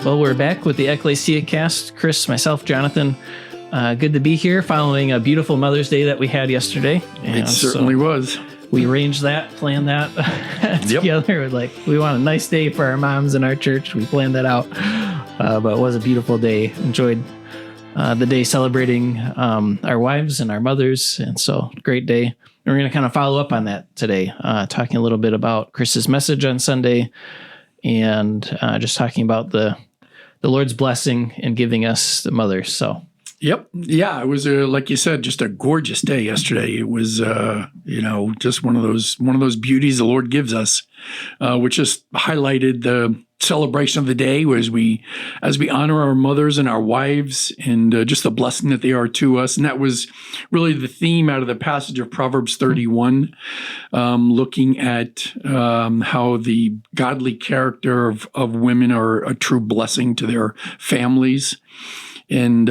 Well, we're back with the Ekklesiacast. Chris, myself, Jonathan. Good to be here following a beautiful Mother's Day that we had yesterday. It certainly was. We arranged that, planned that together. Like, we want a nice day for our moms in our church. We planned that out. But it was a beautiful day. Enjoyed the day celebrating our wives and our mothers. And so, great day. And we're going to kind of follow up on that today, talking a little bit about Chris's message on Sunday and just talking about the Lord's blessing in giving us the mothers. So, yep. Yeah, it was, like you said, just a gorgeous day yesterday. It was, just one of those beauties the Lord gives us, which just highlighted the celebration of the day as we honor our mothers and our wives and just the blessing that they are to us. And that was really the theme out of the passage of Proverbs 31, looking at how the godly character of women are a true blessing to their families. And,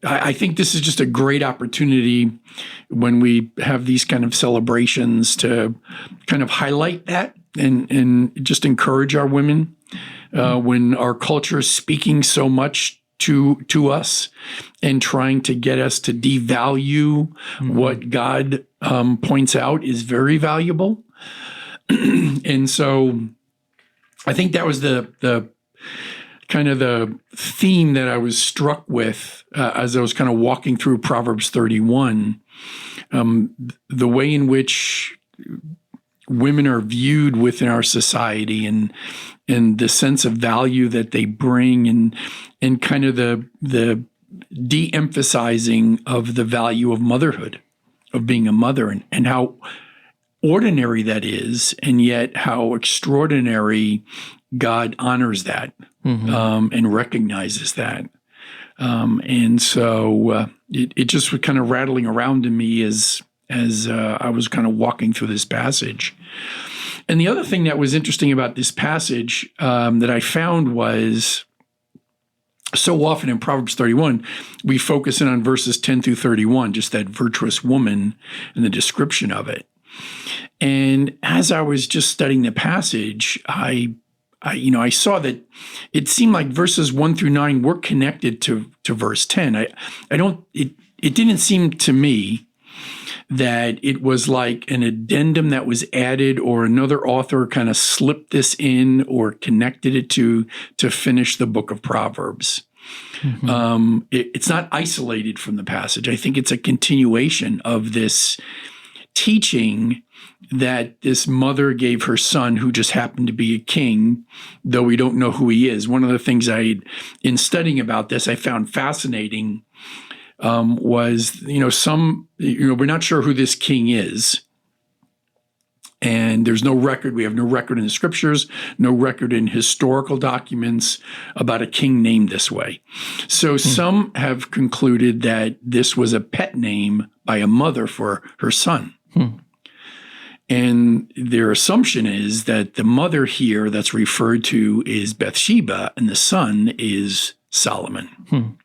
I think this is just a great opportunity when we have these kind of celebrations to kind of highlight that and just encourage our women when our culture is speaking so much to us and trying to get us to devalue what God points out is very valuable. And so I think that was the kind of the theme that I was struck with as I was kind of walking through Proverbs 31, the way in which women are viewed within our society and the sense of value that they bring and kind of the de-emphasizing of the value of motherhood, of being a mother, and how ordinary that is, and yet how extraordinary God honors that and recognizes that. And so it just was kind of rattling around in me as I was kind of walking through this passage. And the other thing that was interesting about this passage that I found was so often in Proverbs 31, we focus in on verses 10 through 31, just that virtuous woman and the description of it. And as I was just studying the passage, I saw that it seemed like verses 1 through 9 were connected to verse 10. It didn't seem to me that it was like an addendum that was added or another author kind of slipped this in or connected it to finish the book of Proverbs. It's not isolated from the passage. I think it's a continuation of this teaching that this mother gave her son, who just happened to be a king, though we don't know who he is. One of the things in studying about this, I found fascinating was, we're not sure who this king is. And there's no record. We have no record in the scriptures, no record in historical documents about a king named this way. So some have concluded that this was a pet name by a mother for her son. And their assumption is that the mother here that's referred to is Bathsheba and the son is Solomon.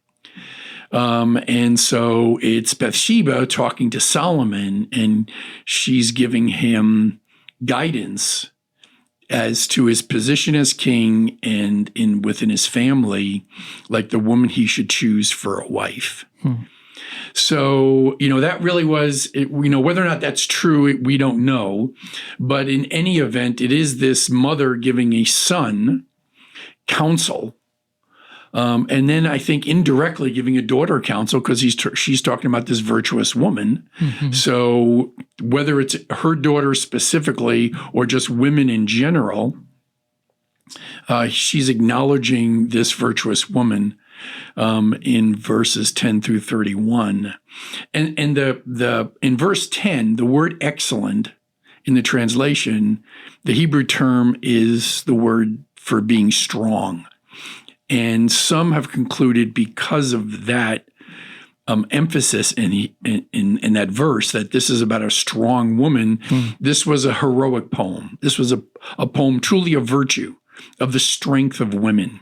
And so it's Bathsheba talking to Solomon, and she's giving him guidance as to his position as king and within his family, like the woman he should choose for a wife. So, that really was, whether or not that's true, we don't know. But in any event, it is this mother giving a son counsel. And then I think indirectly giving a daughter counsel because she's talking about this virtuous woman. So whether it's her daughter specifically or just women in general, she's acknowledging this virtuous woman in verses 10 through 31. And in verse 10, the word excellent in the translation, the Hebrew term is the word for being strong. And some have concluded because of that emphasis in that verse that this is about a strong woman, this was a heroic poem. This was a poem truly of virtue, of the strength of women.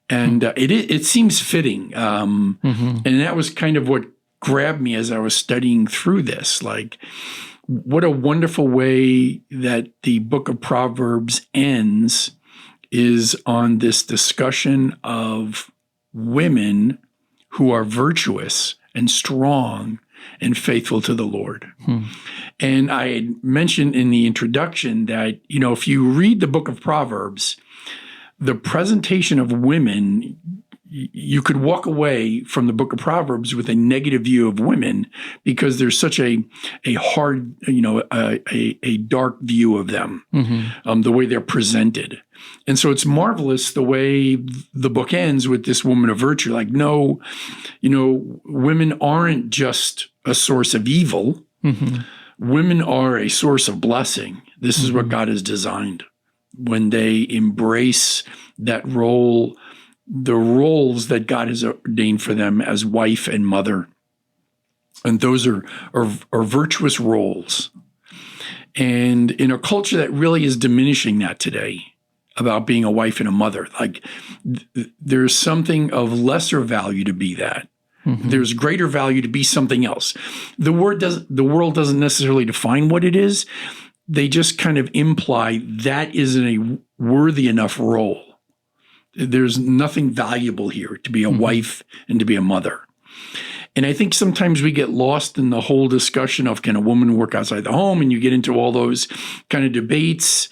And it seems fitting. And that was kind of what grabbed me as I was studying through this. Like, what a wonderful way that the book of Proverbs ends is on this discussion of women who are virtuous and strong and faithful to the Lord. And I had mentioned in the introduction that, if you read the book of Proverbs, the presentation of women, you could walk away from the book of Proverbs with a negative view of women because there's such a hard, a dark view of them, the way they're presented. And so it's marvelous the way the book ends with this woman of virtue. Like, no, women aren't just a source of evil. Women are a source of blessing. This is what God has designed. When they embrace that role, the roles that God has ordained for them as wife and mother. And those are virtuous roles. And in a culture that really is diminishing that today about being a wife and a mother, like there's something of lesser value to be that. There's greater value to be something else. The world doesn't necessarily define what it is. They just kind of imply that isn't a worthy enough role. There's nothing valuable here to be a wife and to be a mother. And I think sometimes we get lost in the whole discussion of, can a woman work outside the home? And you get into all those kind of debates.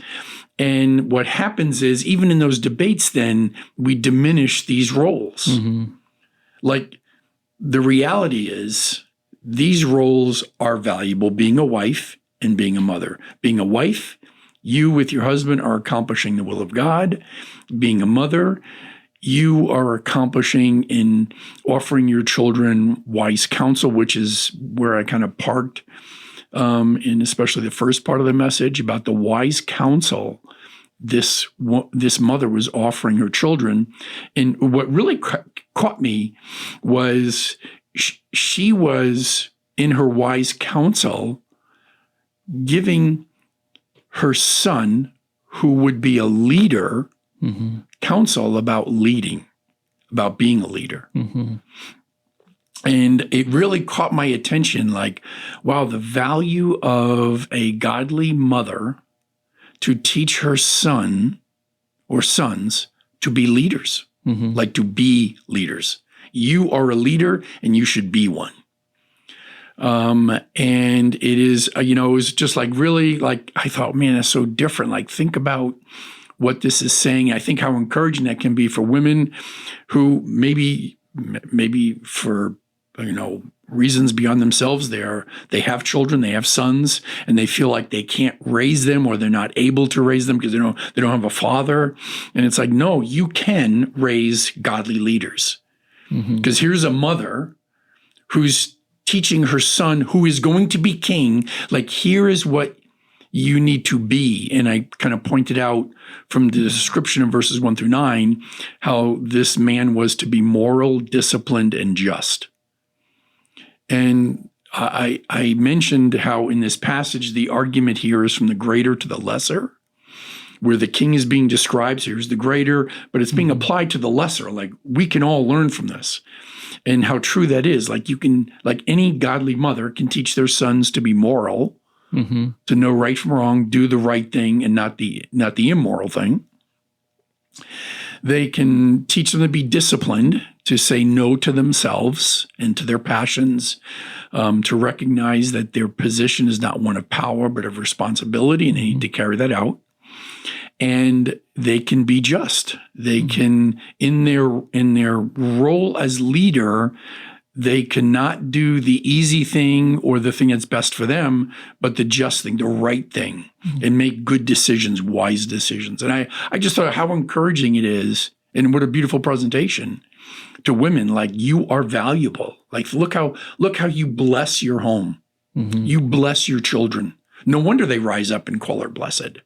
And what happens is, even in those debates, then we diminish these roles. Like, the reality is these roles are valuable, being a wife and being a mother. Being a wife, you with your husband are accomplishing the will of God. Being a mother, you are accomplishing in offering your children wise counsel, which is where I kind of parked in especially the first part of the message about the wise counsel this mother was offering her children. And what really caught me was she was, in her wise counsel, giving her son, who would be a leader, counsel about leading, about being a leader. And it really caught my attention, like, wow, the value of a godly mother to teach her son or sons to be leaders, like to be leaders. You are a leader and you should be one. And it is, it was just like really, like, I thought, man, that's so different. Like, think about what this is saying. I think how encouraging that can be for women who maybe for, reasons beyond themselves, they have children, they have sons, and they feel like they can't raise them, or they're not able to raise them because they don't have a father. And it's like, no, you can raise godly leaders. Because here's a mother who's teaching her son, who is going to be king, like, here is what you need to be. And I kind of pointed out from the description in verses 1-9, how this man was to be moral, disciplined, and just. And I mentioned how in this passage, the argument here is from the greater to the lesser, where the king is being described. So here's the greater, but it's being applied to the lesser. Like, we can all learn from this, and how true that is. Like, you can, like, any godly mother can teach their sons to be moral, to know right from wrong, do the right thing and not the immoral thing. They can teach them to be disciplined, to say no to themselves and to their passions, to recognize that their position is not one of power, but of responsibility, and they need to carry that out. And they can be just. They can, in their role as leader, they cannot do the easy thing or the thing that's best for them, but the just thing, the right thing, and make good decisions, wise decisions. And I just thought how encouraging it is, and what a beautiful presentation to women. Like, you are valuable. Like, look how you bless your home. You bless your children. No wonder they rise up and call her blessed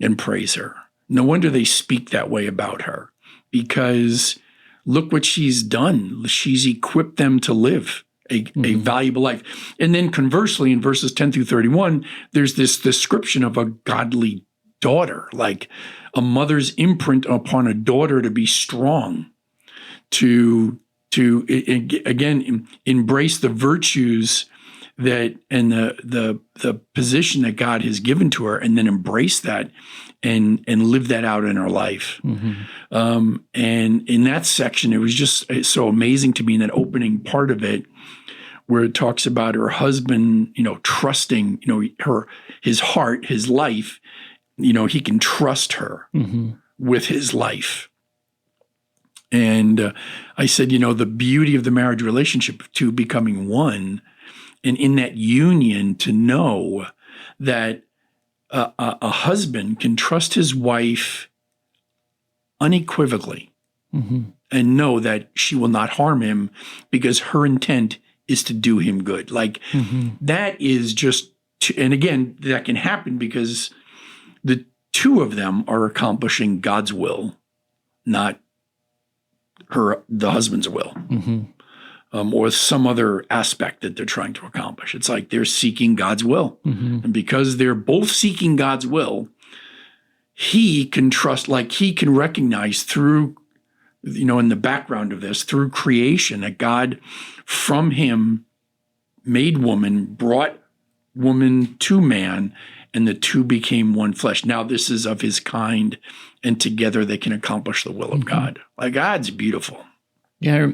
and praise her. No wonder they speak that way about her, because look what she's done. She's equipped them to live a valuable life. And then conversely, in verses 10-31, there's this description of a godly daughter, like a mother's imprint upon a daughter to be strong again embrace the virtues that and the position that God has given to her, and then embrace that and live that out in her life. And in that section, it was just so amazing to me in that opening part of it, where it talks about her husband, trusting, his heart, his life, he can trust her with his life. And I said, the beauty of the marriage relationship of two becoming one, and in that union to know that a husband can trust his wife unequivocally and know that she will not harm him because her intent is to do him good. Like that is just, and again, that can happen because the two of them are accomplishing God's will, not the husband's will, or some other aspect that they're trying to accomplish. It's like they're seeking God's will. And because they're both seeking God's will, he can trust, like he can recognize through, in the background of this, through creation, that God from him made woman, brought woman to man, and the two became one flesh. Now this is of his kind, and together they can accomplish the will of God. Like, God's beautiful. Yeah.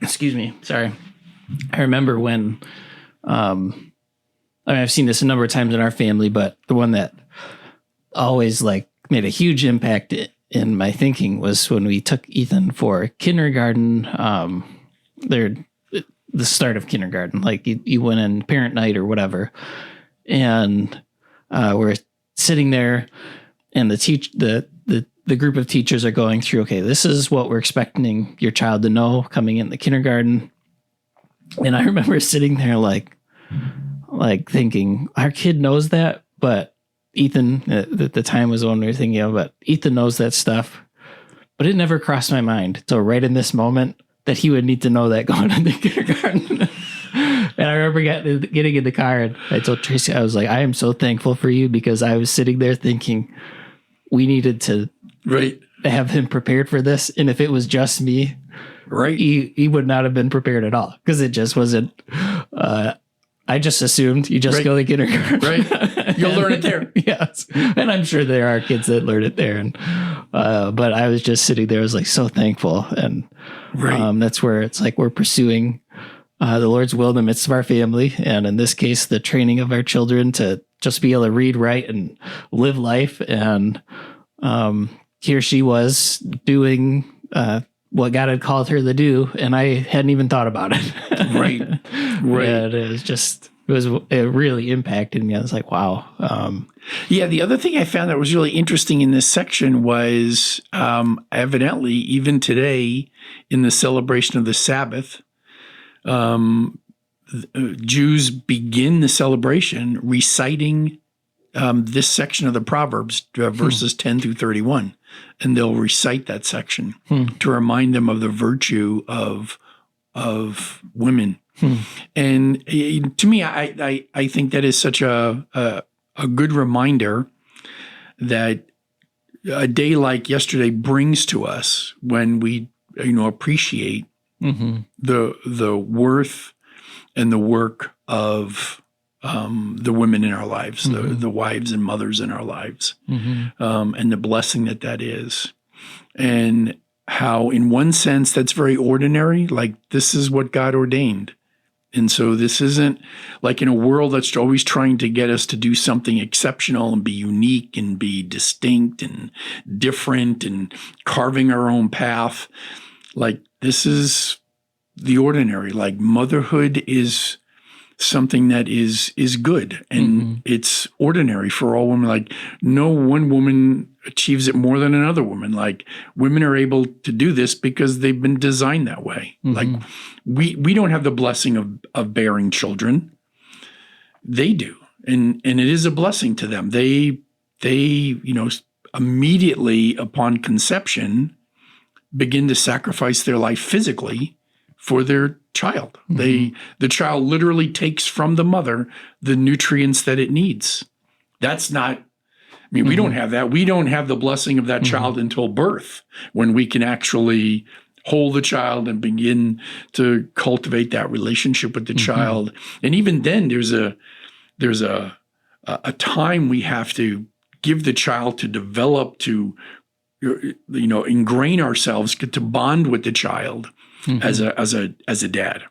Excuse me. Sorry. I remember when, I've seen this a number of times in our family, but the one that always made a huge impact in my thinking was when we took Ethan for kindergarten. The start of kindergarten, you went in parent night or whatever. And we're sitting there, and the group of teachers are going through, okay, this is what we're expecting your child to know coming in the kindergarten. And I remember sitting there thinking, our kid knows that, but Ethan, at the time was the one we were thinking of, but Ethan knows that stuff. But it never crossed my mind until right in this moment that he would need to know that going into kindergarten. And I remember getting in the car, and I told Tracy, I was like, I am so thankful for you, because I was sitting there thinking we needed to have him prepared for this. And if it was just me, he would not have been prepared at all, because it just wasn't. I just assumed you just go to kindergarten. You'll learn it there. Yes. And I'm sure there are kids that learn it there. And but I was just sitting there, I was so thankful. And that's where it's we're pursuing the Lord's will in the midst of our family. And in this case, the training of our children to just be able to read, write, and live life. And here she was doing what God had called her to do, and I hadn't even thought about it. Right. And it really impacted me. I was like, wow. The other thing I found that was really interesting in this section was evidently, even today, in the celebration of the Sabbath, Jews begin the celebration reciting this section of the Proverbs, verses 10 through 31. And they'll recite that section to remind them of the virtue of women. And to me, I think that is such a good reminder that a day like yesterday brings to us, when we appreciate the worth and the work of the women in our lives, the wives and mothers in our lives, and the blessing that is. And how, in one sense, that's very ordinary, this is what God ordained. And so this isn't in a world that's always trying to get us to do something exceptional and be unique and be distinct and different and carving our own path. This is the ordinary. Motherhood is something that is good, and it's ordinary for all women. No one woman achieves it more than another woman. Women are able to do this because they've been designed that way. We don't have the blessing of bearing children. They do, and it is a blessing to them. They immediately upon conception begin to sacrifice their life physically for their child. The child literally takes from the mother the nutrients that it needs. That's not, we don't have that. We don't have the blessing of that child until birth, when we can actually hold the child and begin to cultivate that relationship with the child. And even then, there's a time we have to give the child to develop, to ingrain ourselves, to bond with the child as a dad.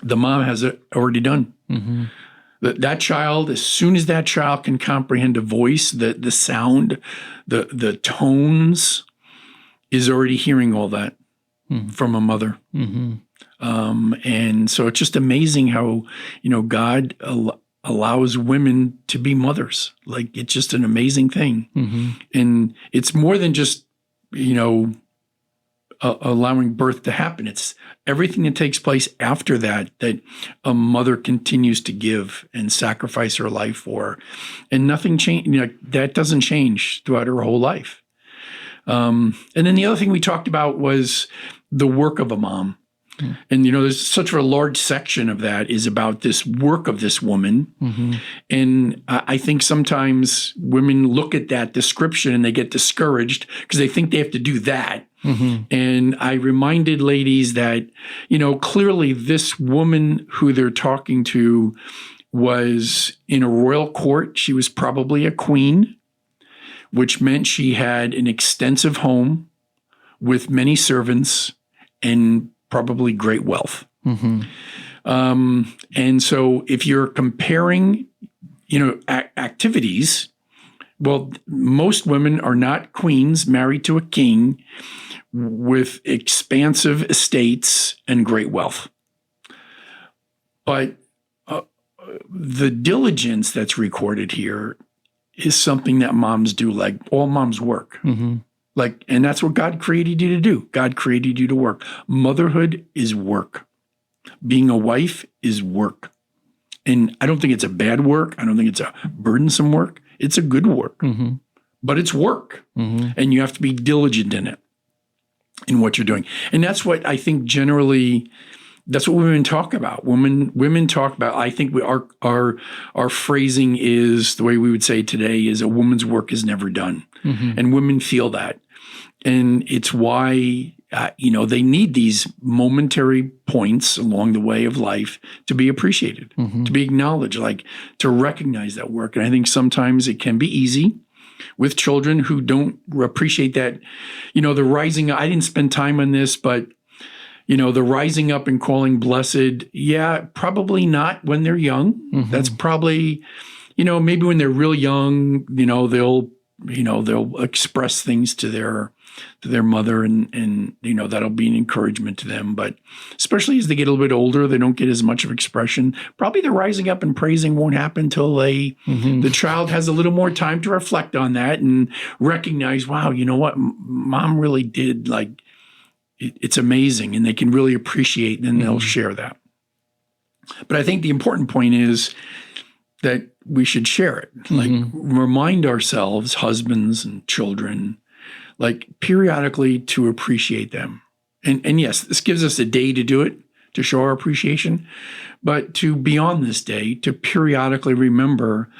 The mom has it already done. That child, as soon as that child can comprehend a voice, the sound, the tones, is already hearing all that from a mother. And so it's just amazing how, God allows women to be mothers. Like, it's just an amazing thing. And it's more than just, allowing birth to happen. It's everything that takes place after that a mother continues to give and sacrifice her life for. And nothing that doesn't change throughout her whole life. And then the other thing we talked about was the work of a mom. And, there's such a large section of that is about this work of this woman. And I think sometimes women look at that description and they get discouraged because they think they have to do that. And I reminded ladies that, clearly this woman who they're talking to was in a royal court. She was probably a queen, which meant she had an extensive home with many servants and probably great wealth. And so if you're comparing, activities, well, most women are not queens married to a king with expansive estates and great wealth. But the diligence that's recorded here is something that moms do, like all moms work. And that's what God created you to do. God created you to work. Motherhood is work. Being a wife is work. And I don't think it's a bad work. I don't think it's a burdensome work. It's a good work. But it's work. And you have to be diligent in what you're doing. And that's what I think generally, that's what women talk about. Women talk about, I think our phrasing is, the way we would say today is, a woman's work is never done. And women feel that. And it's why, they need these momentary points along the way of life to be appreciated, to be acknowledged, like to recognize that work. And I think sometimes it can be easy with children who don't appreciate that, the rising. I didn't spend time on this, but the rising up and calling blessed, probably not when they're young. That's probably, maybe when they're real young, they'll express things to their mother and that'll be an encouragement to them. But especially as they get a little bit older, they don't get as much of expression. Probably the rising up and praising won't happen until the child has a little more time to reflect on that and recognize, wow, you know what, mom really did, like, it's amazing, and they can really appreciate, and then they'll share that. But I think the important point is that we should share it. Like, remind ourselves, husbands and children, like, periodically to appreciate them. And yes, this gives us a day to do it, to show our appreciation, but to beyond this day, to periodically remember,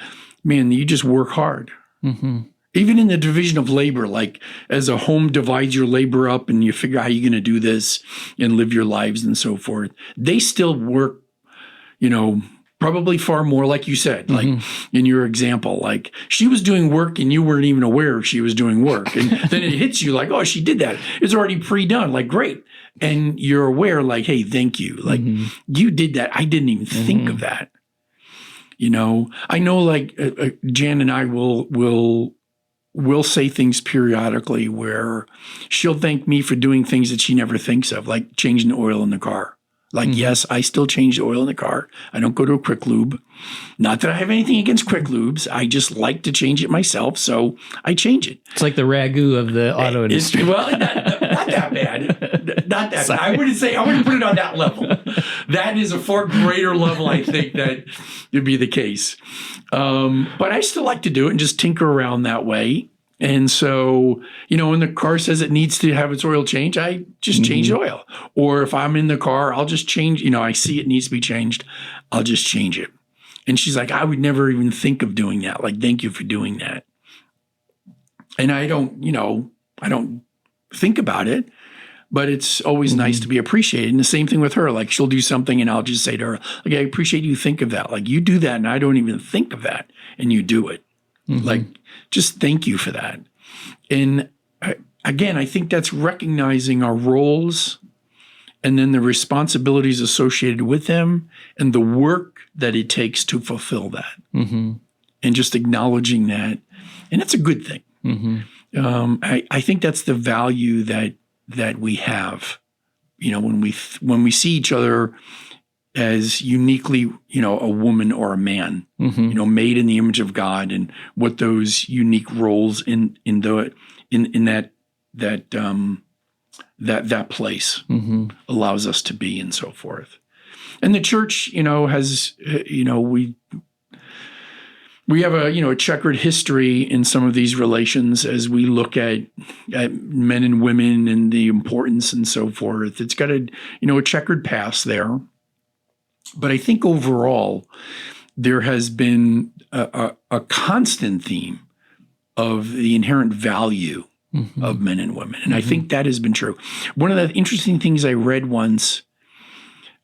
man, you just work hard. Even in the division of labor, like as a home divides your labor up and you figure out how you're going to do this and live your lives and so forth, they still work, probably far more, like you said, like in your example, like she was doing work and you weren't even aware she was doing work. And then it hits you like, oh, she did that. It's already pre-done. Like, great. And you're aware, like, hey, thank you. Like, you did that. I didn't even think of that. I know, like, Jan and I will say things periodically where she'll thank me for doing things that she never thinks of, like changing the oil in the car. Like, yes, I still change the oil in the car. I don't go to a quick lube. Not that I have anything against quick lubes. I just like to change it myself, so I change it. It's like the ragu of the auto industry. Well, not that bad. Not that bad. I wouldn't put it on that level. That is a far greater level, I think, that would be the case. But I still like to do it and just tinker around that way. And so, when the car says it needs to have its oil changed, I just change the oil. Or if I'm in the car, I'll just change, I see it needs to be changed, I'll just change it. And she's like, I would never even think of doing that. Like, thank you for doing that. And I don't think about it. but it's always nice to be appreciated. And the same thing with her. Like, she'll do something and I'll just say to her, like, I appreciate you think of that. Like, you do that and I don't even think of that, and you do it. Like, just thank you for that. And again, I think that's recognizing our roles and then the responsibilities associated with them and the work that it takes to fulfill that. And just acknowledging that. And that's a good thing. I think that's the value that we have, when we see each other as uniquely, a woman or a man, made in the image of God, and what those unique roles in that place allows us to be, and so forth. And the church, has, we have a checkered history in some of these relations as we look at men and women and the importance and so forth. It's got a checkered past there. But I think overall, there has been a constant theme of the inherent value of men and women. And I think that has been true. One of the interesting things I read once,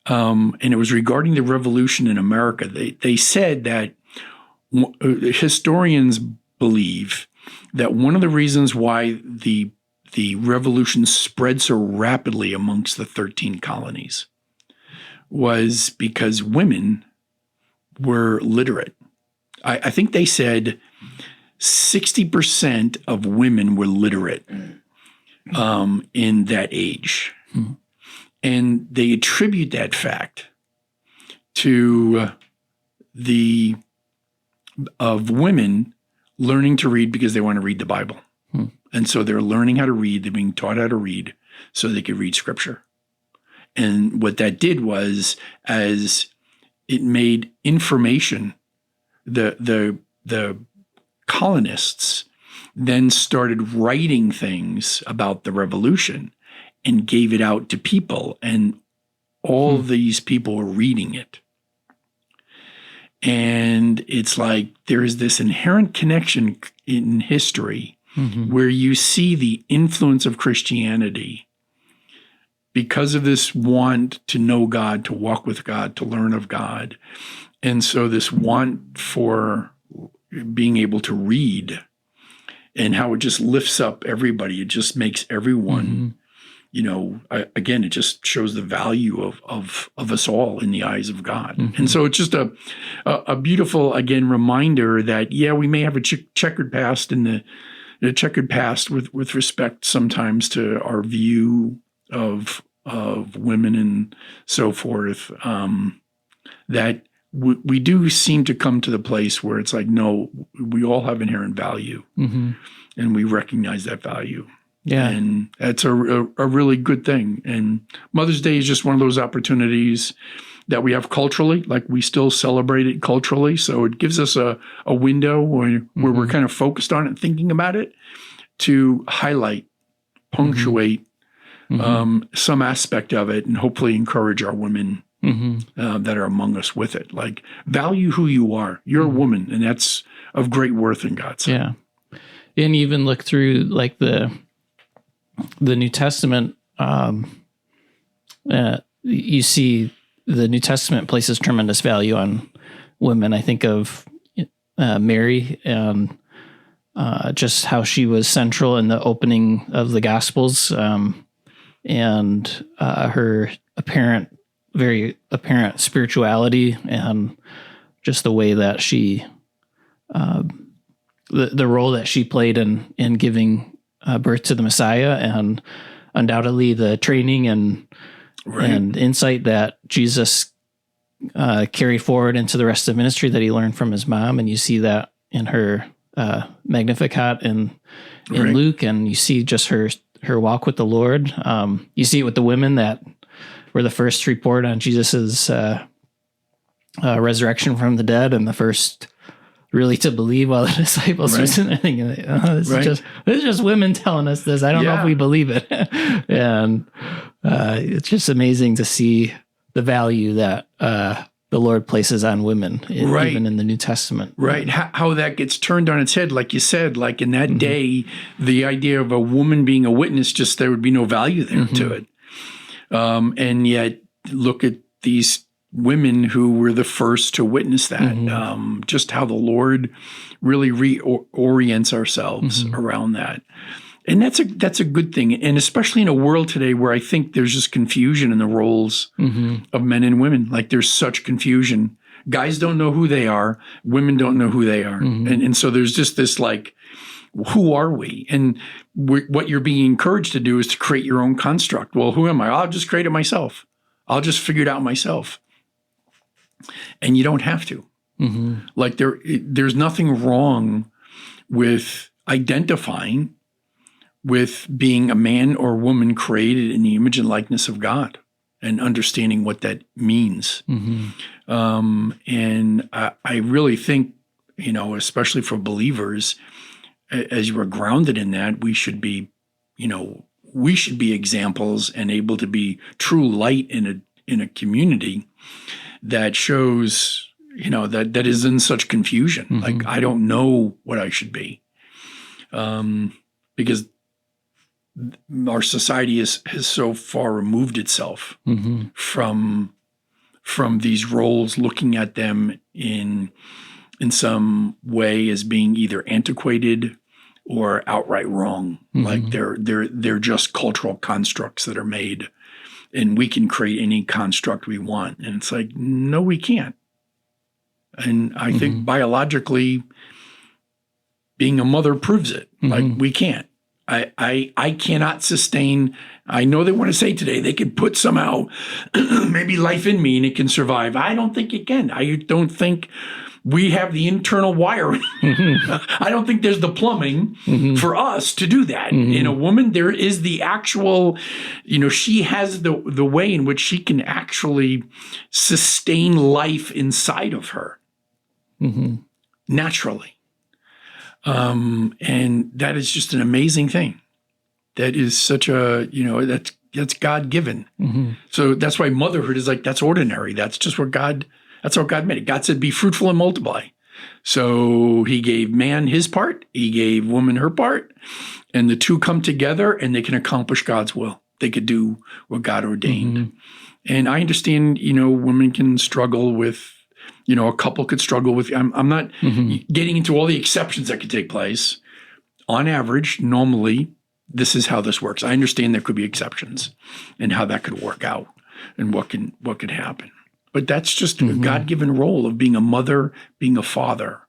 and it was regarding the revolution in America, they said that historians believe that one of the reasons why the revolution spread so rapidly amongst the 13 colonies was because women were literate. I think they said 60% of women were literate in that age. And they attribute that fact to of women learning to read because they want to read the Bible. And so they're learning how to read, they're being taught how to read so they could read scripture. And what that did was, as it made information, the colonists then started writing things about the revolution and gave it out to people, and all these people were reading it. And it's like there is this inherent connection in history where you see the influence of Christianity because of this want to know God, to walk with God, to learn of God. And so this want for being able to read, and how it just lifts up everybody. It just makes everyone, again, it just shows the value of us all in the eyes of God. And so it's just a beautiful, again, reminder that, we may have a checkered past with respect sometimes to our view of women and so forth, that we do seem to come to the place where it's like, no, we all have inherent value, and we recognize that value. Yeah. And that's a really good thing. And Mother's Day is just one of those opportunities that we have culturally, like we still celebrate it culturally. So it gives us a window where we're kind of focused on it, thinking about it, to highlight, punctuate some aspect of it, and hopefully encourage our women that are among us with it. Like, value who you are. You're a woman, and that's of great worth in God's sight. Yeah. And even look through like the New Testament, you see the New Testament places tremendous value on women. I think of Mary and just how she was central in the opening of the Gospels, and her very apparent spirituality, and just the way that she, the role that she played in giving birth to the Messiah, and undoubtedly the training and insight that Jesus carried forward into the rest of ministry that he learned from his mom. And you see that in her Magnificat in Luke, and you see just her walk with the Lord. You see it with the women that were the first to report on Jesus's resurrection from the dead, and the first really to believe, while the disciples were sitting there thinking, this is just women telling us this. I don't know if we believe it. And it's just amazing to see the value that the Lord places on women, Right. even in the New Testament. Right. How that gets turned on its head, like you said, like in that day, the idea of a woman being a witness, just there would be no value there to it. And yet, look at these women who were the first to witness that, just how the Lord really reorients ourselves around that. And that's a good thing. And especially in a world today where I think there's just confusion in the roles of men and women. Like there's such confusion. Guys don't know who they are. Women don't know who they are. And so there's just this like, who are we? And what you're being encouraged to do is to create your own construct. Well, who am I? I'll just create it myself. I'll just figure it out myself. And you don't have to. Like there's nothing wrong with identifying with being a man or woman created in the image and likeness of God and understanding what that means. And I really think, especially for believers, as you are grounded in that, we should be examples and able to be true light in a community that shows, that is in such confusion. Like, I don't know what I should be. Because our society has so far removed itself from these roles, looking at them in some way as being either antiquated or outright wrong. Like they're just cultural constructs that are made, and we can create any construct we want. And it's like, no, we can't. And I think biologically, being a mother proves it. Like we can't. I cannot sustain. I know they want to say today they could put somehow maybe life in me and it can survive. I don't think it can. I don't think we have the internal wiring. I don't think there's the plumbing for us to do that. In a woman, there is the actual, she has the way in which she can actually sustain life inside of her naturally. And that is just an amazing thing. That is such a, that's God-given. So that's why motherhood is like, that's ordinary. That's just that's how God made it. God said, be fruitful and multiply. So he gave man his part, he gave woman her part, and the two come together and they can accomplish God's will. They could do what God ordained. And I understand, women can struggle with, a couple could struggle with, I'm not getting into all the exceptions that could take place. On average, normally, this is how this works. I understand there could be exceptions and how that could work out and what could happen. But that's just a God-given role of being a mother, being a father.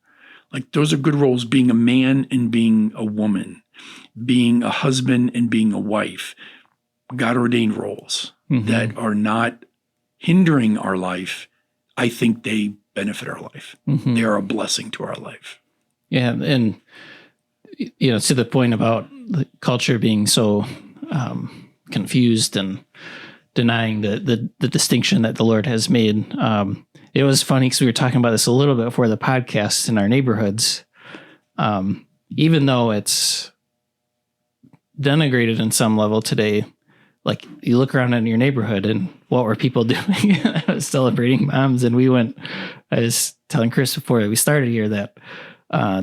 Like those are good roles, being a man and being a woman, being a husband and being a wife. God-ordained roles that are not hindering our life. I think they benefit our life. They are a blessing to our life. Yeah, and to the point about the culture being so confused and denying the distinction that the Lord has made. It was funny because we were talking about this a little bit before the podcast in our neighborhoods. Even though it's denigrated in some level today, like you look around in your neighborhood and what were people doing? I was celebrating moms, and I was telling Chris before we started here that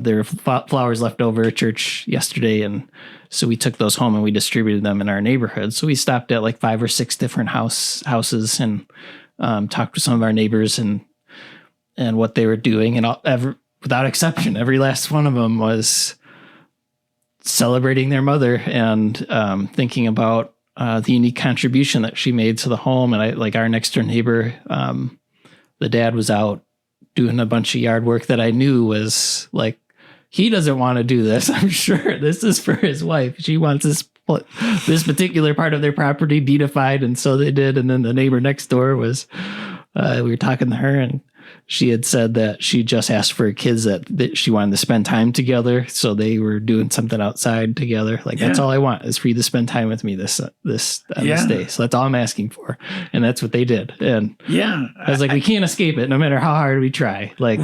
there were flowers left over at church yesterday, and so we took those home and we distributed them in our neighborhood. So we stopped at like 5 or 6 different houses and talked to some of our neighbors and what they were doing, and without exception, every last one of them was celebrating their mother and thinking about the unique contribution that she made to the home. And our next door neighbor, the dad was out doing a bunch of yard work that I knew was like, he doesn't want to do this. I'm sure this is for his wife. She wants this particular part of their property deedified. And so they did. And then the neighbor next door was, we were talking to her, and she had said that she just asked for her kids that she wanted to spend time together. So they were doing something outside together. Like, that's all I want is for you to spend time with me this day. So that's all I'm asking for. And that's what they did. And I was like, we can't escape it no matter how hard we try. Like,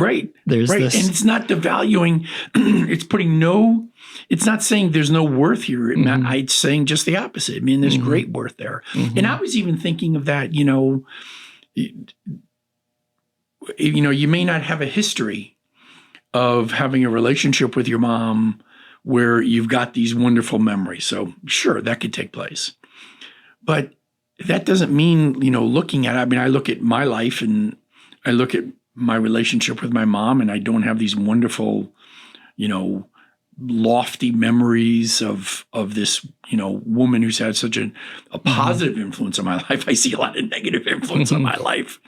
there's this. And it's not devaluing. It's not saying there's no worth here. It's saying just the opposite. I mean, there's great worth there. And I was even thinking of that, you may not have a history of having a relationship with your mom where you've got these wonderful memories. So sure, that could take place. But that doesn't mean, looking at, I look at my life and I look at my relationship with my mom, and I don't have these wonderful, lofty memories of this, woman who's had such a positive influence on my life. I see a lot of negative influence on my life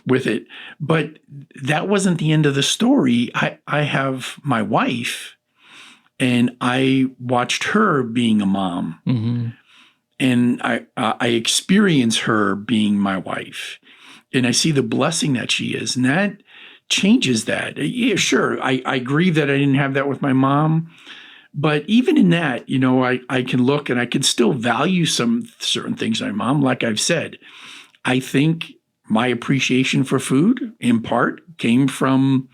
with it. But that wasn't the end of the story. I have my wife, and I watched her being a mom. Mm-hmm. And I experience her being my wife, and I see the blessing that she is, and that changes that. Yeah, sure, I grieve that I didn't have that with my mom, but even in that, I can look and I can still value some certain things in my mom. Like I've said, I think my appreciation for food, in part, came from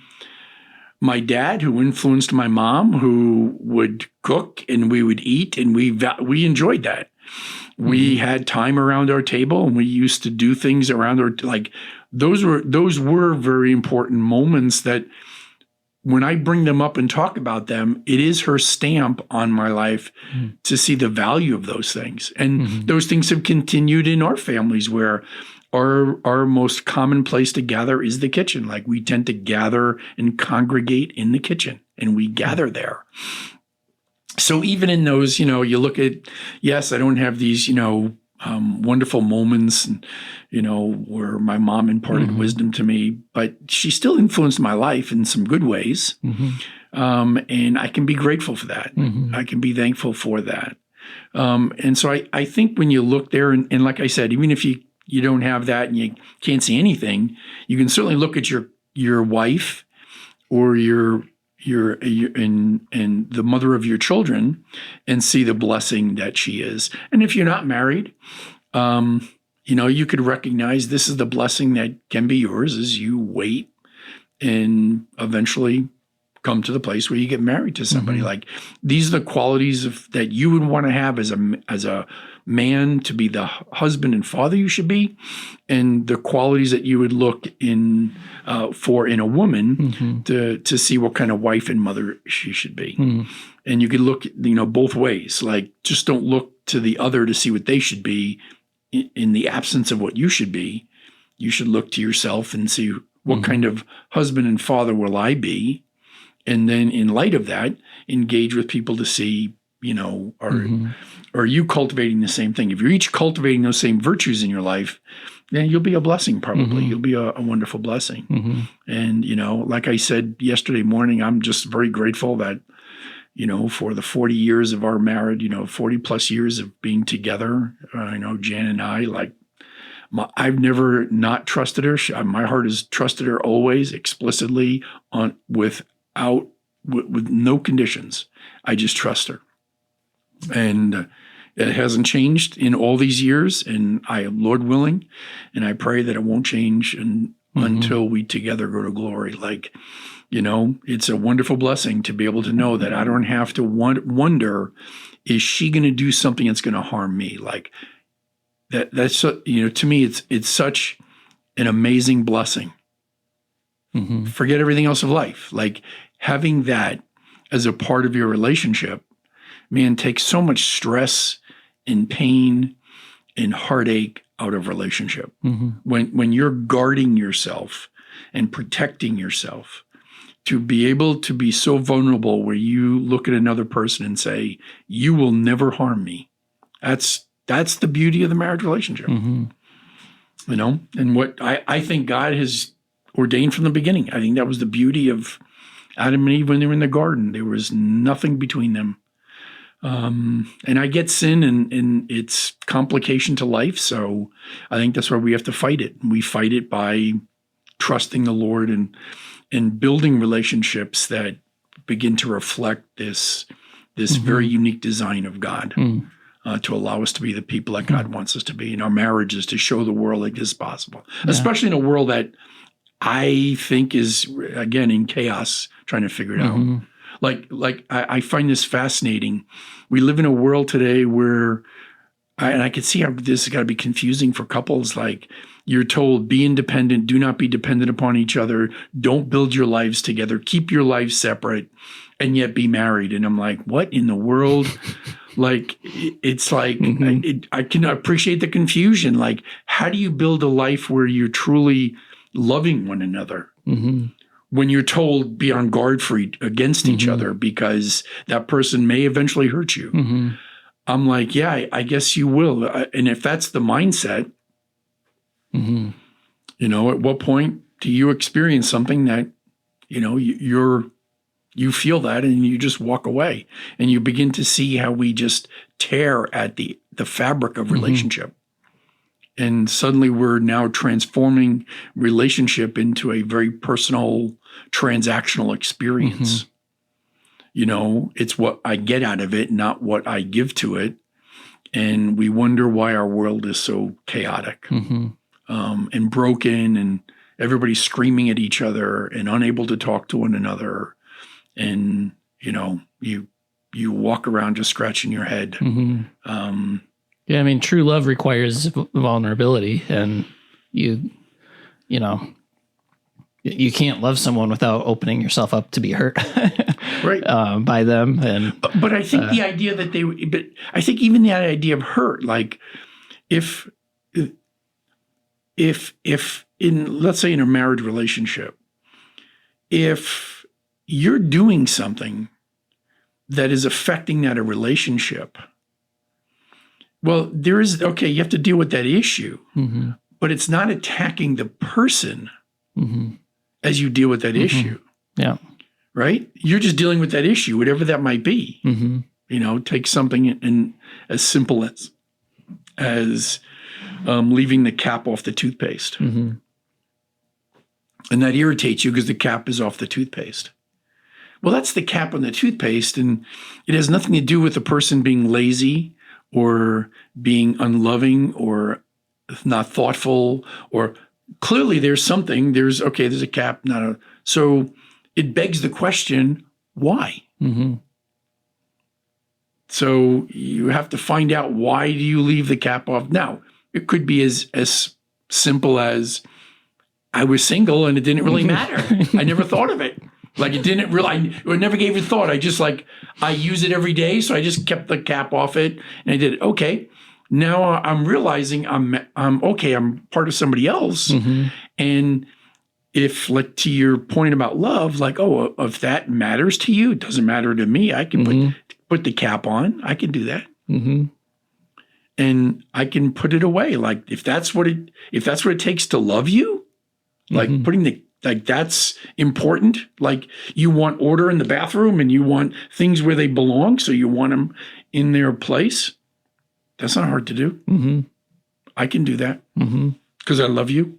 my dad, who influenced my mom, who would cook and we would eat, and we enjoyed that. We had time around our table, and we used to do things around those were very important moments that when I bring them up and talk about them, it is her stamp on my life to see the value of those things. And those things have continued in our families, where our most common place to gather is the kitchen. Like, we tend to gather and congregate in the kitchen, and we gather there. So even in those, you look at, yes, I don't have these, wonderful moments, where my mom imparted wisdom to me, but she still influenced my life in some good ways. And I can be grateful for that. I can be thankful for that. And so I think when you look there, and like I said, even if you don't have that and you can't see anything, you can certainly look at your wife or your and the mother of your children and see the blessing that she is. And if you're not married, you could recognize this is the blessing that can be yours as you wait and eventually come to the place where you get married to somebody. Like, these are the qualities that you would want to have as a man, to be the husband and father you should be, and the qualities that you would look for in a woman to see what kind of wife and mother she should be. And you could look, both ways. Like, just don't look to the other to see what they should be in the absence of what you should be. You should look to yourself and see what kind of husband and father will I be, and then in light of that, engage with people to see, are you cultivating the same thing? If you're each cultivating those same virtues in your life, then you'll be a blessing, probably. You'll be a wonderful blessing. And, like I said yesterday morning, I'm just very grateful that, for the 40 years of our marriage, 40 plus years of being together, Jan and I, I've never not trusted her. My heart has trusted her always, explicitly, with no conditions. I just trust her. And it hasn't changed in all these years, and I am, Lord willing, and I pray that it won't change until we together go to glory. It's a wonderful blessing to be able to know that I don't have to wonder, is she going to do something that's going to harm me? That's to me, it's such an amazing blessing. Forget everything else of life. Having that as a part of your relationship, man, takes so much stress and pain and heartache out of relationship. When you're guarding yourself and protecting yourself, to be able to be so vulnerable where you look at another person and say, you will never harm me. That's the beauty of the marriage relationship. And what I think God has ordained from the beginning. I think that was the beauty of Adam and Eve when they were in the garden. There was nothing between them. And I get sin and its complication to life. So I think that's why we have to fight it. We fight it by trusting the Lord and building relationships that begin to reflect this very unique design of God, to allow us to be the people that God wants us to be in our marriages, to show the world like this is possible, especially in a world that I think is, again, in chaos, trying to figure it out. I find this fascinating. We live in a world today where and I could see how this has got to be confusing for couples. Like, you're told, be independent, do not be dependent upon each other, don't build your lives together, keep your lives separate, and yet be married. And I'm like, what in the world? Like, it's like, I can appreciate the confusion. Like, how do you build a life where you're truly loving one another? When you're told be on guard against each other because that person may eventually hurt you. I'm like, yeah, I guess you will. And if that's the mindset, you know, at what point do you experience something that, you know, you feel that and you just walk away and you begin to see how we just tear at the fabric of relationship. And suddenly we're now transforming relationship into a very personal, transactional experience. You know, it's what I get out of it, not what I give to it. And we wonder why our world is so chaotic and broken, and everybody's screaming at each other and unable to talk to one another. And, you know, you walk around just scratching your head. Yeah, I mean, true love requires vulnerability, and you know, you can't love someone without opening yourself up to be hurt, right, by them. And but I think the idea that but I think even that idea of hurt, like if in, let's say, in a marriage relationship, if you're doing something that is affecting that a relationship. Well, you have to deal with that issue, but it's not attacking the person as you deal with that issue. Yeah. Right? You're just dealing with that issue, whatever that might be. You know, take something in as simple as leaving the cap off the toothpaste. And that irritates you because the cap is off the toothpaste. Well, that's the cap on the toothpaste, and it has nothing to do with the person being lazy or being unloving or not thoughtful, or clearly there's something, there's a cap, so it begs the question, why? So you have to find out, why do you leave the cap off? Now, it could be as simple as, I was single and it didn't really matter. I never thought of it. Like, it didn't really, I never gave it thought. I just I use it every day. So I just kept the cap off it and I did it. Okay. Now I'm realizing I'm part of somebody else. And if, like, to your point about love, like, if that matters to you, it doesn't matter to me. I can put the cap on. I can do that. And I can put it away. Like, if that's what it takes to love you, like that's important. Like, you want order in the bathroom and you want things where they belong, so you want them in their place. That's not hard to do. I can do that because I love you.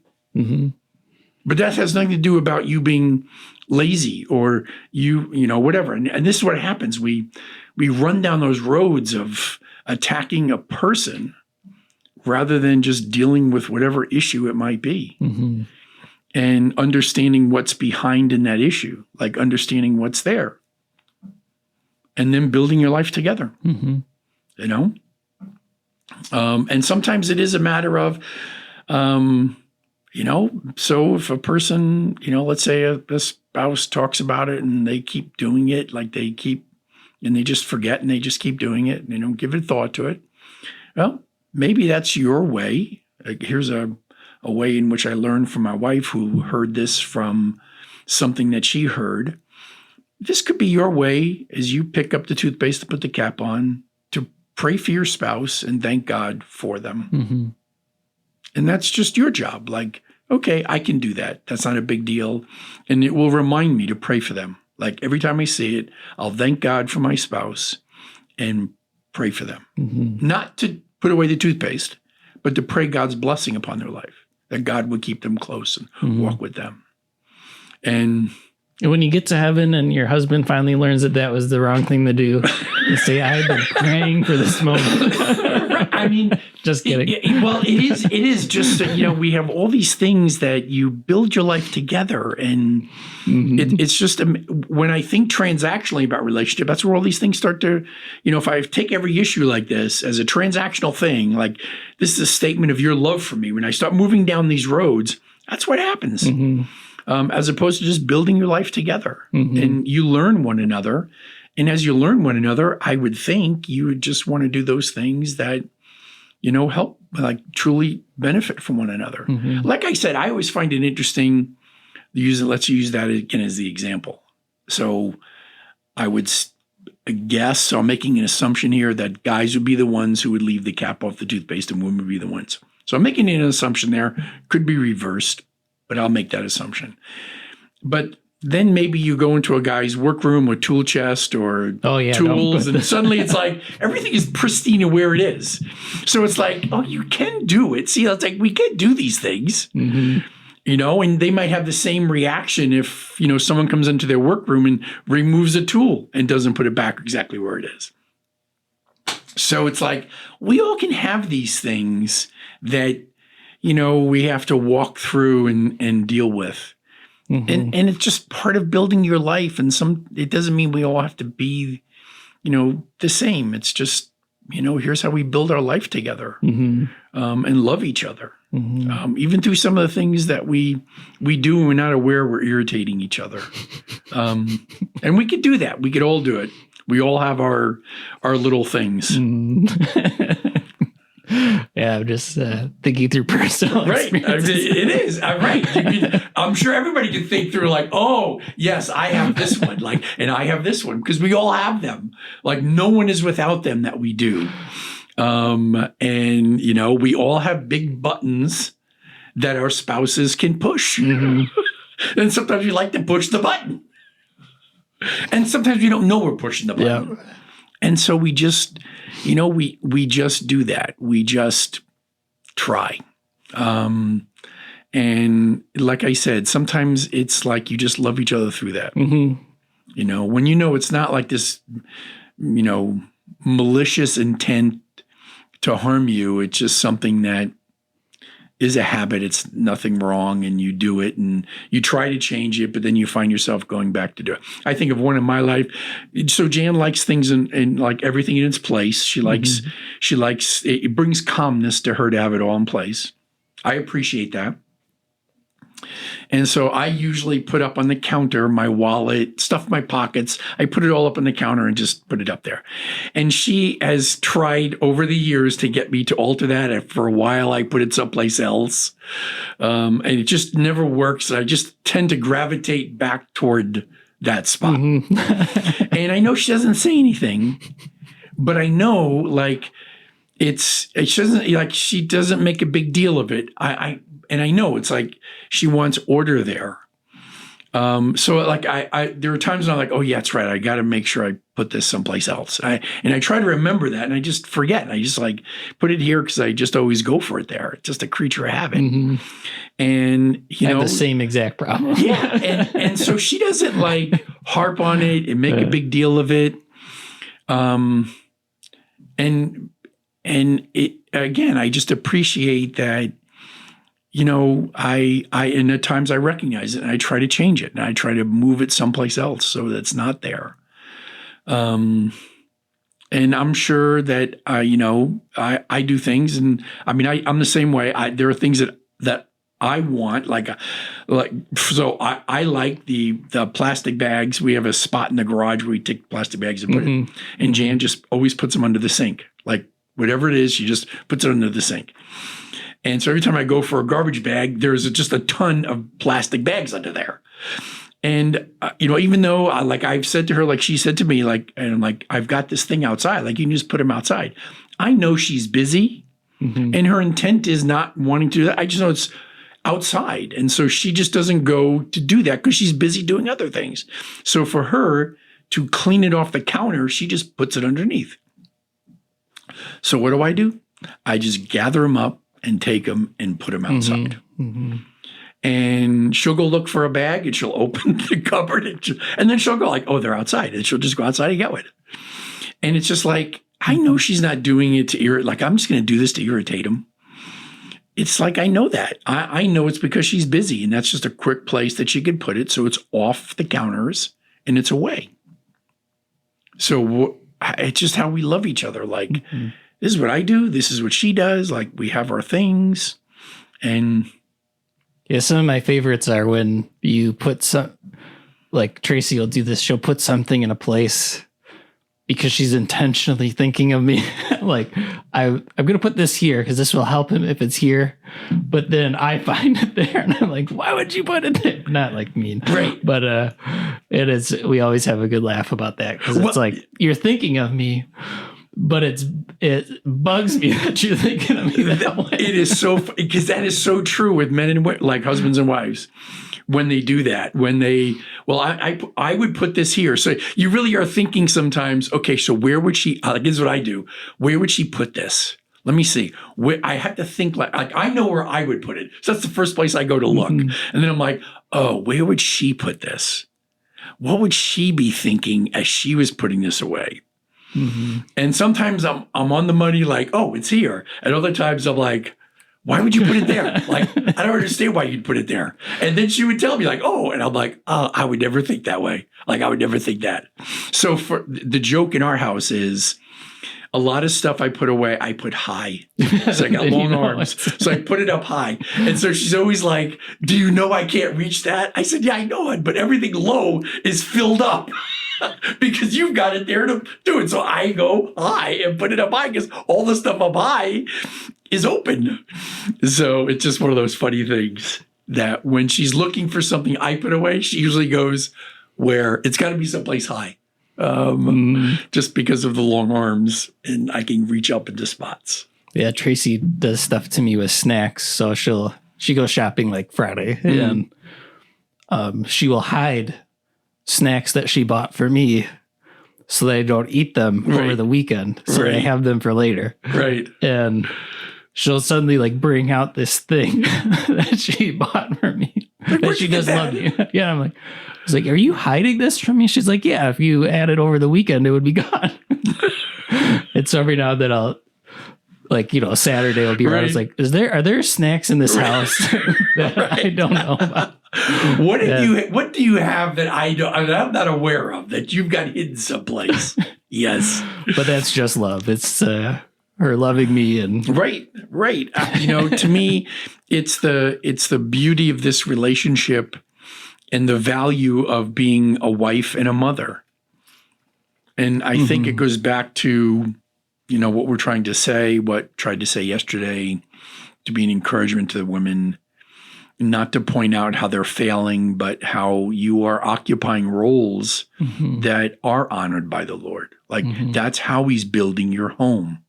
But that has nothing to do about you being lazy or you know, whatever. And this is what happens. We run down those roads of attacking a person rather than just dealing with whatever issue it might be. And understanding what's behind in that issue, like understanding what's there, and then building your life together, you know? And sometimes it is a matter of, you know, so if a person, you know, let's say a spouse talks about it and they keep doing it, like and they just forget and they just keep doing it and they don't give it thought to it. Well, maybe that's your way. Like, here's a way in which I learned from my wife, who heard this from something that she heard. This could be your way, as you pick up the toothpaste to put the cap on, to pray for your spouse and thank God for them. And that's just your job. Like, okay, I can do that. That's not a big deal. And it will remind me to pray for them. Like, every time I see it, I'll thank God for my spouse and pray for them. Not to put away the toothpaste, but to pray God's blessing upon their life, that God would keep them close and walk with them. And when you get to heaven and your husband finally learns that was the wrong thing to do, you say, I've been praying for this moment. I mean, just kidding. It is just that, we have all these things that you build your life together, and it's just when I think transactionally about relationship, that's where all these things start to, if I take every issue like this as a transactional thing, like this is a statement of your love for me. When I start moving down these roads, that's what happens. As opposed to just building your life together, and you learn one another. And as you learn one another, I would think you would just want to do those things that, help like truly benefit from one another. Like I said, I always find it interesting. Let's use that again as the example. So I would guess, so I'm making an assumption here that guys would be the ones who would leave the cap off the toothpaste and women would be the ones. So I'm making an assumption there. Could be reversed, but I'll make that assumption. But then maybe you go into a guy's workroom with tool chest or tools, and suddenly it's like everything is pristine where it is. So it's like, oh, you can do it. See, it's like we can do these things, and they might have the same reaction if, someone comes into their workroom and removes a tool and doesn't put it back exactly where it is. So it's like we all can have these things that, we have to walk through and deal with. And it's just part of building your life. And it doesn't mean we all have to be, the same. It's just, here's how we build our life together and love each other. Even through some of the things that we do and we're not aware we're irritating each other. And we could do that. We could all do it. We all have our little things. Yeah, I'm just thinking through personal experiences. It is. Right. I'm sure everybody can think through like, oh, yes, I have this one. Like, and I have this one because we all have them. Like no one is without them that we do. And, we all have big buttons that our spouses can push. And sometimes we like to push the button. And sometimes we don't know we're pushing the button. Yeah. And so we just, we just do that. We just try. And like I said, sometimes it's like you just love each other through that. When it's not like this, malicious intent to harm you. It's just something that is a habit. It's nothing wrong, and you do it and you try to change it, but then you find yourself going back to do it. I think of one in my life. So Jan likes things in like everything in its place. She likes it brings calmness to her to have it all in place. I appreciate that. And so I usually put up on the counter my wallet, stuff my pockets. I put it all up on the counter and just put it up there. And she has tried over the years to get me to alter that. For a while, I put it someplace else. And it just never works. I just tend to gravitate back toward that spot. And I know she doesn't say anything, but I know like she doesn't make a big deal of it. And I know it's like she wants order there. So like there are times when I'm like, oh yeah, that's right. I got to make sure I put this someplace else. And I try to remember that, and I just forget. I just like put it here because I just always go for it there. It's just a creature of habit. And I have the same exact problem. Yeah, and so she doesn't like harp on it and make a big deal of it. And it again, I just appreciate that. I and at times I recognize it and I try to change it and I try to move it someplace else so that it's not there. And I'm sure that I do things, and I mean I'm the same way. There are things that I want, so I like the plastic bags. We have a spot in the garage where we take plastic bags and put it, and Jan just always puts them under the sink. Like whatever it is, she just puts it under the sink. And so every time I go for a garbage bag, there's just a ton of plastic bags under there. And, even though I've said to her, like she said to me, and I'm like, I've got this thing outside, like you can just put them outside. I know she's busy and her intent is not wanting to do that. I just know it's outside. And so she just doesn't go to do that because she's busy doing other things. So for her to clean it off the counter, she just puts it underneath. So what do? I just gather them up and take them and put them outside. And she'll go look for a bag and she'll open the cupboard and then she'll go like, oh, they're outside. And she'll just go outside and get one. And it's just like, I know she's not doing it to irritate, like, I'm just going to do this to irritate him. It's like, I know that. I know it's because she's busy, and that's just a quick place that she could put it. So it's off the counters and it's away. So it's just how we love each other. Like, this is what I do. This is what she does. Like, we have our things. And yeah, some of my favorites are when you put like Tracy will do this. She'll put something in a place because she's intentionally thinking of me. Like, I'm going to put this here because this will help him if it's here. But then I find it there and I'm like, why would you put it there? Not like mean. Right. But it is, we always have a good laugh about that because it's like, you're thinking of me, but it bugs me that you're thinking of me that way. It is so, because that is so true with men and like husbands and wives. When they do that, I would put this here. So you really are thinking sometimes, okay, so where would she, this is what I do. Where would she put this? Let me see. I have to think like I know where I would put it. So that's the first place I go to look. And then I'm like, oh, where would she put this? What would she be thinking as she was putting this away? And sometimes I'm on the money like, oh, it's here. And other times I'm like, why would you put it there? Like, I don't understand why you'd put it there. And then she would tell me like, oh, and I'm like, oh, I would never think that way. Like, I would never think that. So for the joke in our house is a lot of stuff I put away, I put high. So I got long arms. So I put it up high. And so she's always like, do you know I can't reach that? I said, yeah, I know it, but everything low is filled up. Because you've got it there to do it. So I go high and put it up high because all the stuff up high is open. So it's just one of those funny things that when she's looking for something I put away, she usually goes where it's got to be someplace high. Just because of the long arms and I can reach up into spots. Yeah, Tracy does stuff to me with snacks. So she goes shopping like Friday and she will hide snacks that she bought for me so that I don't eat them over the weekend. So I have them for later. Right. And she'll suddenly like bring out this thing that she bought for me that she does love me. Yeah. I'm like, I was like, are you hiding this from me? She's like, yeah, if you add it over the weekend, it would be gone. And so every now and then I'll like, Saturday will be around. It's like, are there snacks in this house that I don't know about? What do you have that I'm not aware of that you've got hidden someplace? Yes. But that's just love. It's her loving me and right. To me, it's the beauty of this relationship and the value of being a wife and a mother. And I think it goes back to, what we're trying to say, what tried to say yesterday, to be an encouragement to the women, not to point out how they're failing, but how you are occupying roles that are honored by the Lord. Like that's how he's building your home,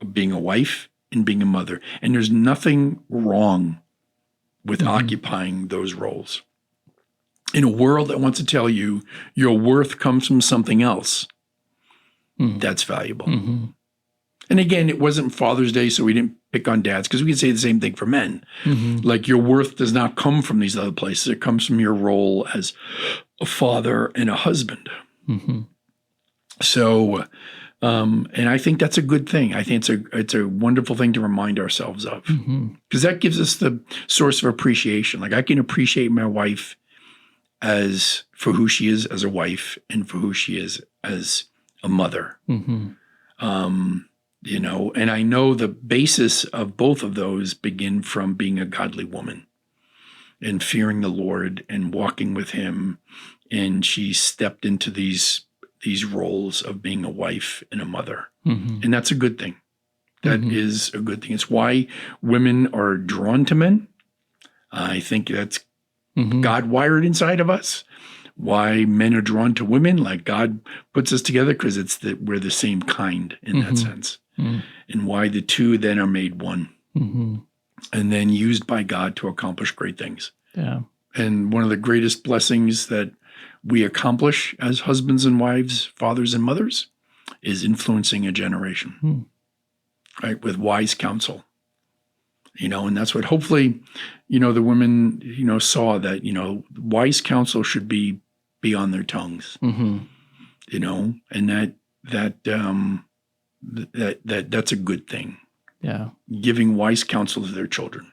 being a wife and being a mother. And there's nothing wrong with occupying those roles. In a world that wants to tell you your worth comes from something else, that's valuable. And again, it wasn't Father's Day, so we didn't pick on dads, because we could say the same thing for men. Like, your worth does not come from these other places. It comes from your role as a father and a husband. So, and I think that's a good thing. I think it's a wonderful thing to remind ourselves of, because that gives us the source of appreciation. Like, I can appreciate my wife for who she is as a wife and for who she is as a mother. And I know the basis of both of those begin from being a godly woman and fearing the Lord and walking with him. And she stepped into these roles of being a wife and a mother. And that's a good thing. That is a good thing. It's why women are drawn to men. I think that's God wired inside of us. Why men are drawn to women, like God puts us together, because we're the same kind in that sense. And why the two then are made one, and then used by God to accomplish great things. Yeah. And one of the greatest blessings that we accomplish as husbands and wives, fathers and mothers, is influencing a generation, right? With wise counsel. And that's what hopefully, the women, saw that, wise counsel should be on their tongues, and that that's a good thing. Yeah. Giving wise counsel to their children.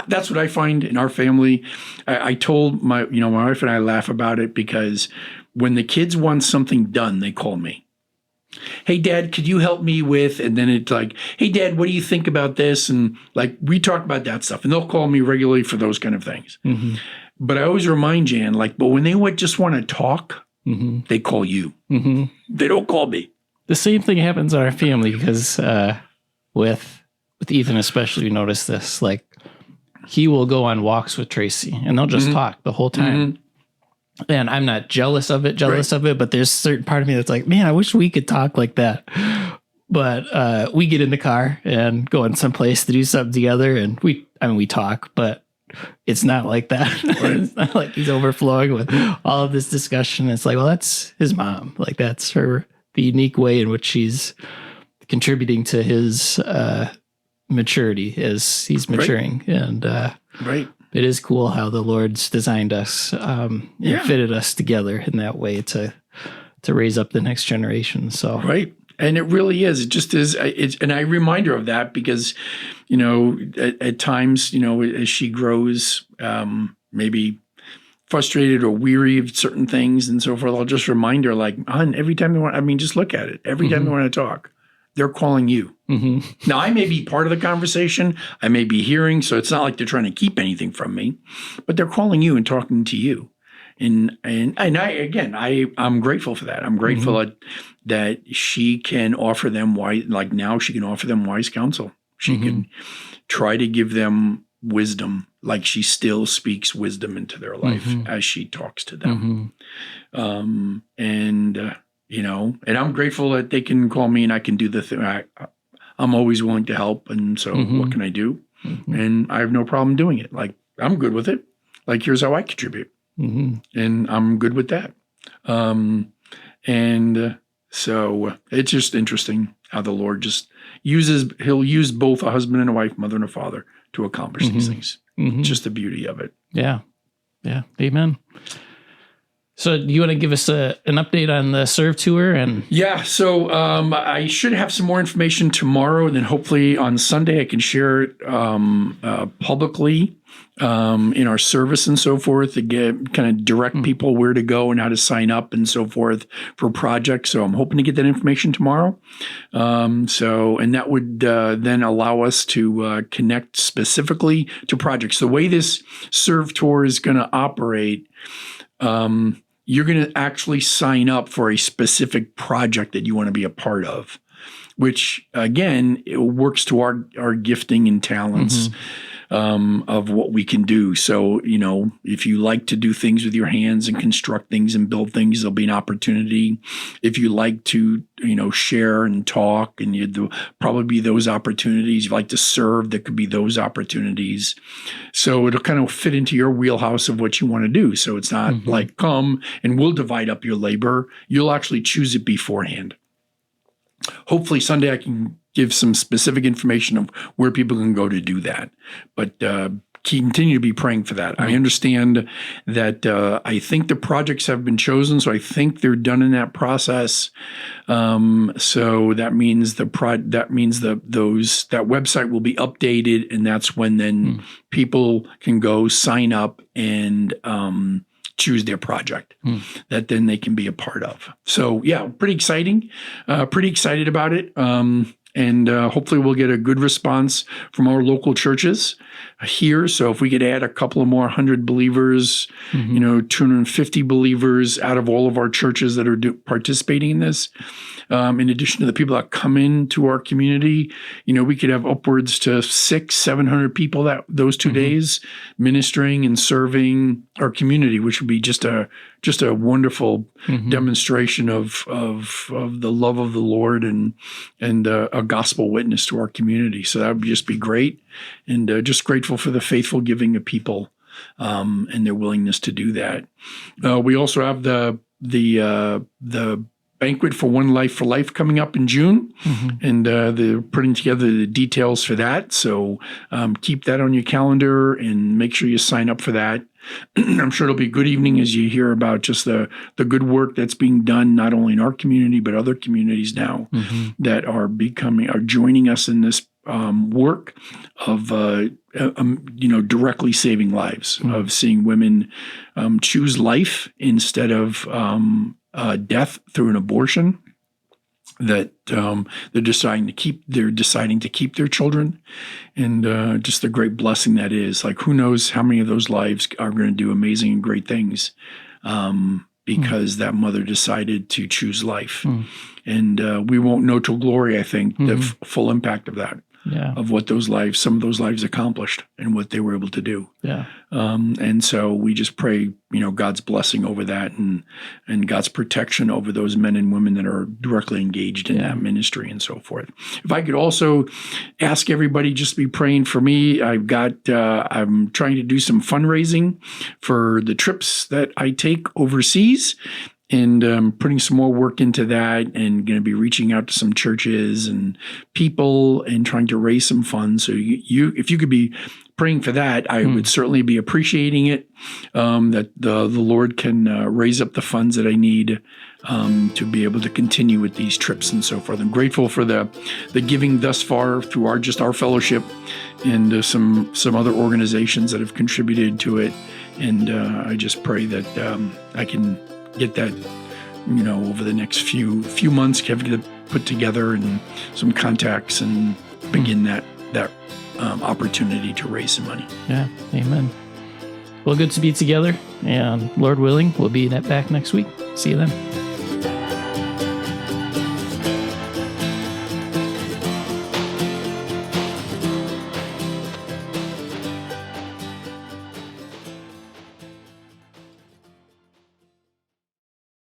That's what I find in our family. I told my wife and I laugh about it because when the kids want something done, they call me. Hey, Dad, could you help me with? And then it's like, hey, Dad, what do you think about this? And like, we talk about that stuff, and they'll call me regularly for those kind of things. Mm-hmm. But I always remind Jan, but when they just want to talk, mm-hmm. they call you. Mm-hmm. They don't call me. The same thing happens in our family because with Ethan especially, you notice this. Like, he will go on walks with Tracy, and they'll just mm-hmm. talk the whole time. Mm-hmm. And I'm not jealous of it, but there's a certain part of me that's like, man, I wish we could talk like that. But we get in the car and go in someplace to do something together, and we talk, but it's not like that. Right. It's not like he's overflowing with all of this discussion. It's like, well, that's his mom. Like, that's the unique way in which she's contributing to his maturity as he's maturing. Right. And right. It is cool how the Lord's designed us and fitted us together in that way to raise up the next generation. So right. And it really is. It just is. And I remind her of that because, at times, as she grows, maybe frustrated or weary of certain things and so forth, I'll just remind her, like, hon, every time they want, just look at it. Every time they want to talk, they're calling you. Mm-hmm. Now, I may be part of the conversation. I may be hearing, so it's not like they're trying to keep anything from me, but they're calling you and talking to you. And I'm grateful for that. I'm grateful mm-hmm. that she can offer them now she can offer them wise counsel. She mm-hmm. can try to give them wisdom, like she still speaks wisdom into their life mm-hmm. as she talks to them. Mm-hmm. And I'm grateful that they can call me and I can do the thing. I'm always willing to help. And so mm-hmm. what can I do? Mm-hmm. And I have no problem doing it. Like, I'm good with it. Like, here's how I contribute. Mm-hmm. And I'm good with that. So it's just interesting how the Lord just he'll use both a husband and a wife, mother and a father to accomplish mm-hmm. these things. Mm-hmm. Just the beauty of it. Yeah. Yeah. Amen. So do you want to give us an update on the Serve Tour? Yeah, so I should have some more information tomorrow, and then hopefully on Sunday I can share it publicly in our service and so forth to kind of direct people where to go and how to sign up and so forth for projects. So I'm hoping to get that information tomorrow. And that would then allow us to connect specifically to projects. The way this Serve Tour is going to operate, you're going to actually sign up for a specific project that you want to be a part of, which, again, it works to our gifting and talents of what we can do. So, if you like to do things with your hands and construct things and build things, there'll be an opportunity. If you like to, share and talk, and there'll probably be those opportunities. You like to serve, there could be those opportunities. So it'll kind of fit into your wheelhouse of what you want to do. So it's not like, come and we'll divide up your labor. You'll actually choose it beforehand. Hopefully Sunday I can give some specific information of where people can go to do that. But continue to be praying for that. I understand that I think the projects have been chosen, so I think they're done in that process. So that means that website will be updated, and that's when then people can go sign up and choose their project that then they can be a part of. So yeah, pretty exciting. Pretty excited about it. And hopefully we'll get a good response from our local churches here. So if we could add a couple of more 100 believers, 250 believers out of all of our churches that are participating in this, in addition to the people that come into our community, we could have upwards to 600-700 people those 2 days ministering and serving our community, which would be just a wonderful demonstration of the love of the Lord and a gospel witness to our community. So that would just be great, and just grateful for the faithful giving of people and their willingness to do that. We also have the banquet for One Life for Life coming up in June, and they're putting together the details for that. So keep that on your calendar and make sure you sign up for that. I'm sure it'll be a good evening as you hear about just the good work that's being done, not only in our community, but other communities now that are joining us in this work of, directly saving lives, of seeing women choose life instead of death through an abortion. That they're deciding to keep their children, and just the great blessing that is. Like, who knows how many of those lives are going to do amazing and great things because that mother decided to choose life. And we won't know till glory, I think, the full impact of that. Of what some of those lives accomplished and what they were able to do. And so we just pray, God's blessing over that and God's protection over those men and women that are directly engaged in that ministry and so forth. If I could also ask everybody just to be praying for me. I'm trying to do some fundraising for the trips that I take overseas. And putting some more work into that, and going to be reaching out to some churches and people and trying to raise some funds. So if you could be praying for that, I would certainly be appreciating it, that the Lord can raise up the funds that I need to be able to continue with these trips and so forth. I'm grateful for the giving thus far through our fellowship and some other organizations that have contributed to it. And I just pray that I can get that, over the next few months, have it put together and some contacts and begin that opportunity to raise some money. Yeah, amen. Well, good to be together, and Lord willing, we'll be back next week. See you then.